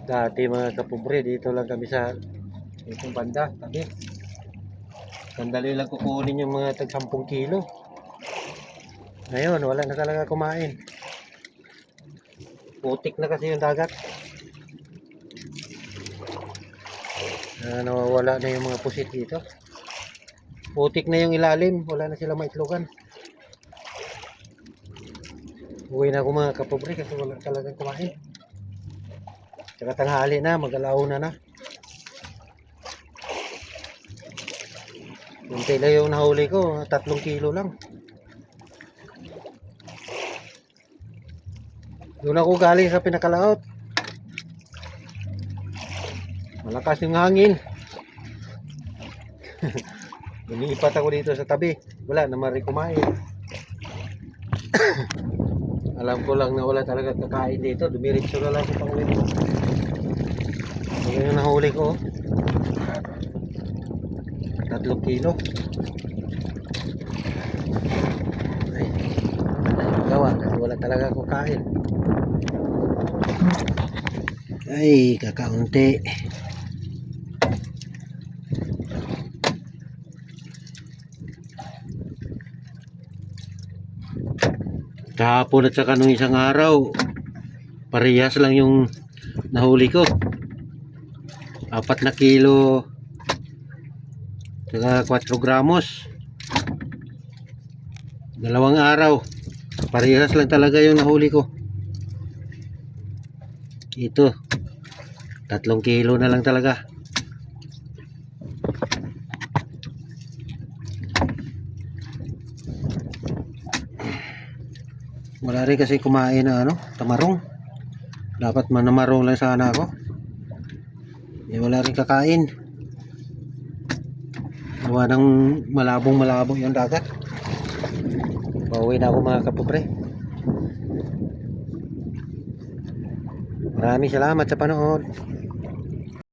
Dati mga kapobre, dito lang kami sa itong banda, tabi. Sandali lang kukunin yung mga tag 10 kilo. Ngayon, wala na talaga kumain. Putik na kasi yung dagat. Nawawala na yung mga pusit dito. Putik na yung ilalim, wala na sila maitlogan. Uwi na ako mga kapobre kasi wala talagang kumain. Tsaka tanghali na, mag-alauna na. Kunti lang yung nahuli ko, 3 kilo lang. Doon ako galing sa pinakalaot. Malakas yung hangin. Lumipat ako dito sa tabi. Wala naman rin kumain. Alam ko lang na wala talaga kakain dito. Dumiritso na lang sa pauwi. Ito yung nahuli ko. 3 kilo. Ay, gawa kasi wala talaga kakain. Ay, kakaunti. Kahapon at saka nung isang araw, parehas lang yung nahuli ko. 4 na kilo saka 4 gramos. 2 araw, parehas lang talaga yung nahuli ko. Ito 3 kilo na lang talaga. Wala rin kasi kumain na tamarong. Dapat manamarong lang sana ako. Wala rin kakain. Gawa ng malabong yung dagat. Pauwi na ako mga kapobre. Maraming salamat sa panood.